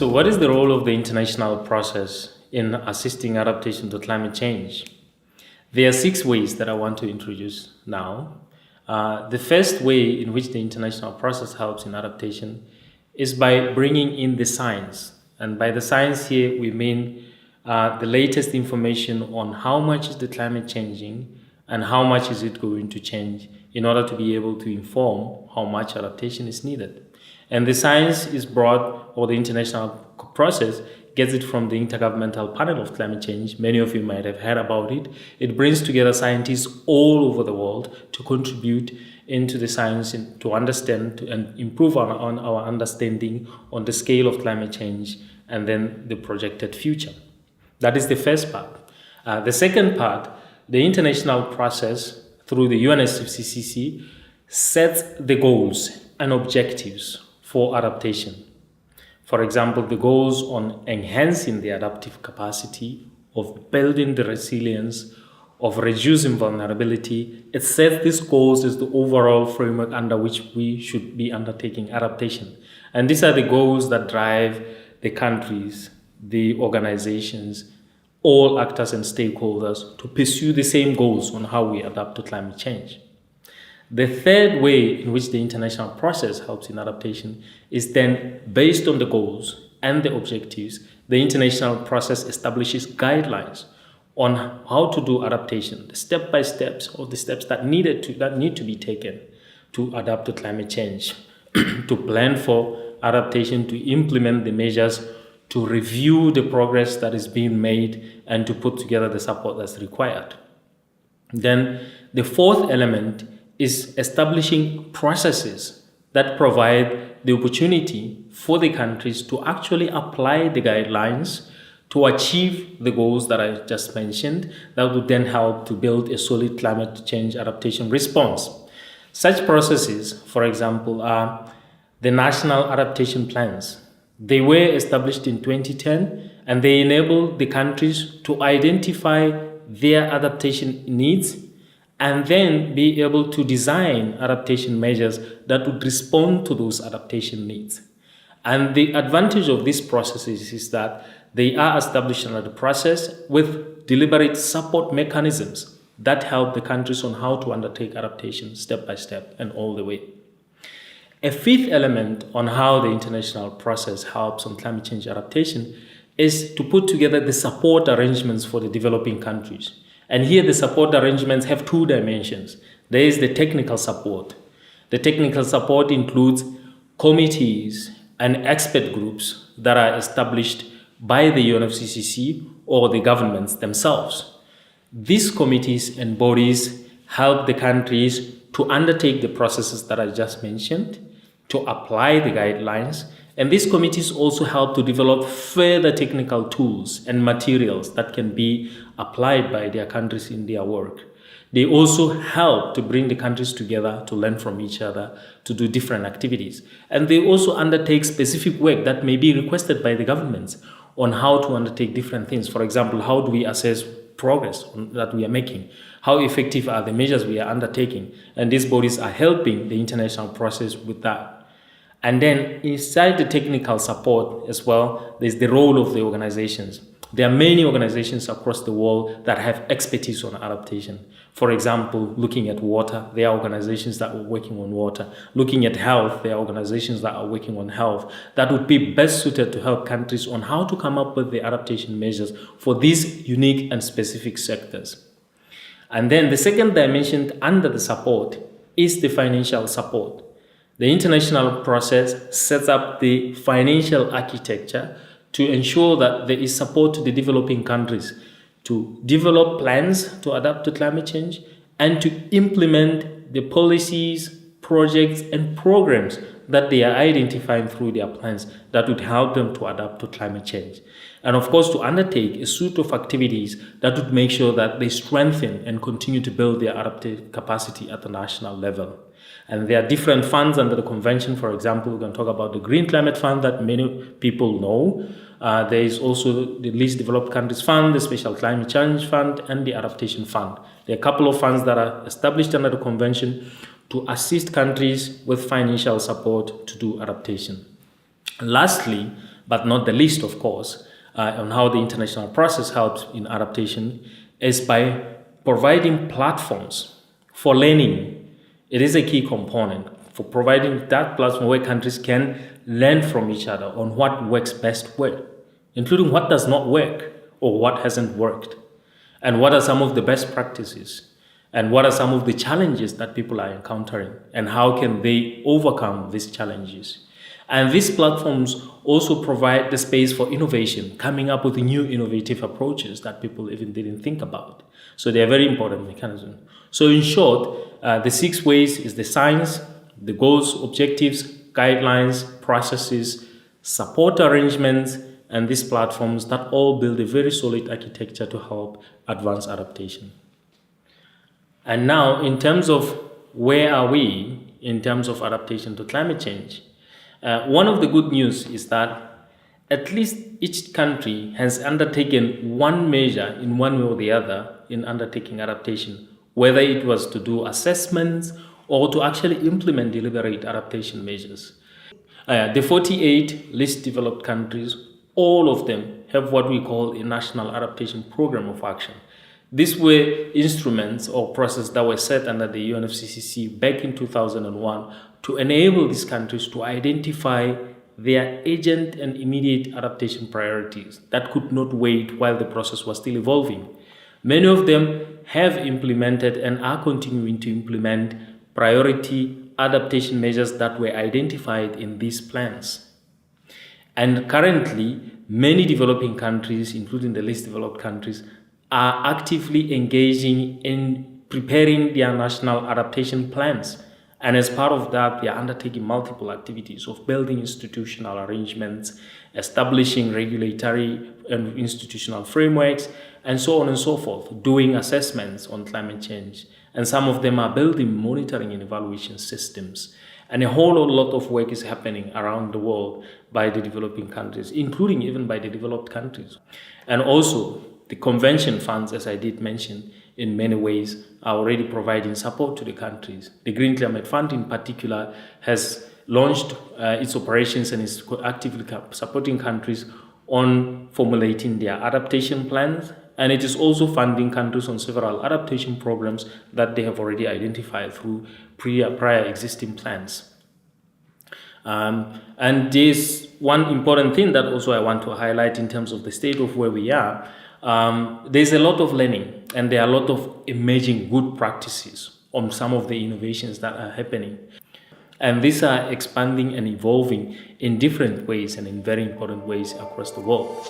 So, what is the role of the international process in assisting adaptation to climate change? There are 6 ways that I want to introduce now. The first way in which the international process helps in adaptation is by bringing in the science. And by the science here, we mean the latest information on how much is the climate changing and how much is it going to change in order to be able to inform how much adaptation is needed. And the science is brought, or the international process gets it from the Intergovernmental Panel of Climate Change. Many of you might have heard about it. It brings together scientists all over the world to contribute into the science and to understand and improve on our understanding on the scale of climate change and then the projected future. That is the first part. The second part, the international process through the UNFCCC sets the goals and objectives for adaptation. For example, the goals on enhancing the adaptive capacity, of building the resilience, of reducing vulnerability. It sets these goals as the overall framework under which we should be undertaking adaptation. And these are the goals that drive the countries, the organizations, all actors and stakeholders to pursue the same goals on how we adapt to climate change. The third way in which the international process helps in adaptation is then based on the goals and the objectives. The international process establishes guidelines on how to do adaptation, the step-by-steps or the steps that need to be taken to adapt to climate change, to plan for adaptation, to implement the measures, to review the progress that is being made, and to put together the support that's required. Then the fourth element is establishing processes that provide the opportunity for the countries to actually apply the guidelines to achieve the goals that I just mentioned, that would then help to build a solid climate change adaptation response. Such processes, for example, are the national adaptation plans. They were established in 2010 and they enable the countries to identify their adaptation needs and then be able to design adaptation measures that would respond to those adaptation needs. And the advantage of these processes is that they are established under the process with deliberate support mechanisms that help the countries on how to undertake adaptation step by step and all the way. A fifth element on how the international process helps on climate change adaptation is to put together the support arrangements for the developing countries. And here the support arrangements have 2 dimensions. There is the technical support. The technical support includes committees and expert groups that are established by the UNFCCC or the governments themselves. These committees and bodies help the countries to undertake the processes that I just mentioned, to apply the guidelines, and these committees also help to develop further technical tools and materials that can be applied by their countries in their work. They also help to bring the countries together to learn from each other, to do different activities. And they also undertake specific work that may be requested by the governments on how to undertake different things. For example, how do we assess progress that we are making? How effective are the measures we are undertaking? And these bodies are helping the international process with that. And then inside the technical support as well, there's the role of the organizations. There are many organizations across the world that have expertise on adaptation. For example, looking at water, there are organizations that are working on water. Looking at health, there are organizations that are working on health that would be best suited to help countries on how to come up with the adaptation measures for these unique and specific sectors. And then the second dimension under the support is the financial support. The international process sets up the financial architecture to ensure that there is support to the developing countries to develop plans to adapt to climate change and to implement the policies, projects, and programs that they are identifying through their plans that would help them to adapt to climate change. And of course, to undertake a suite of activities that would make sure that they strengthen and continue to build their adaptive capacity at the national level. And there are different funds under the convention. For example, we're going to talk about the Green Climate Fund that many people know. There is also the Least Developed Countries Fund, the Special Climate Change Fund, and the Adaptation Fund. There are a couple of funds that are established under the convention to assist countries with financial support to do adaptation. Lastly, but not the least, of course, on how the international process helps in adaptation is by providing platforms for learning. It is a key component for providing that platform where countries can learn from each other on what works best where, including what does not work or what hasn't worked, and what are some of the best practices, and what are some of the challenges that people are encountering, and how can they overcome these challenges. And these platforms also provide the space for innovation, coming up with new innovative approaches that people even didn't think about. So they are very important mechanisms. So in short, the 6 ways is the science, the goals, objectives, guidelines, processes, support arrangements, and these platforms that all build a very solid architecture to help advance adaptation. And now, in terms of where are we in terms of adaptation to climate change, one of the good news is that at least each country has undertaken one measure in one way or the other in undertaking adaptation, whether it was to do assessments or to actually implement deliberate adaptation measures. The 48 least developed countries, all of them have what we call a national adaptation program of action. These were instruments or processes that were set under the UNFCCC back in 2001 to enable these countries to identify their urgent and immediate adaptation priorities that could not wait while the process was still evolving. Many of them have implemented and are continuing to implement priority adaptation measures that were identified in these plans. And currently, many developing countries, including the least developed countries, are actively engaging in preparing their national adaptation plans. And as part of that, they are undertaking multiple activities of building institutional arrangements, establishing regulatory and institutional frameworks, and so on and so forth, doing assessments on climate change. And some of them are building monitoring and evaluation systems. And a whole lot of work is happening around the world by the developing countries, including even by the developed countries. And also, the convention funds, as I did mention, in many ways are already providing support to the countries. The Green Climate Fund in particular has launched its operations and is actively supporting countries on formulating their adaptation plans, and it is also funding countries on several adaptation programs that they have already identified through prior existing plans. And there's one important thing that also I want to highlight in terms of the state of where we are. There's a lot of learning, and there are a lot of emerging good practices on some of the innovations that are happening. And these are expanding and evolving in different ways and in very important ways across the world.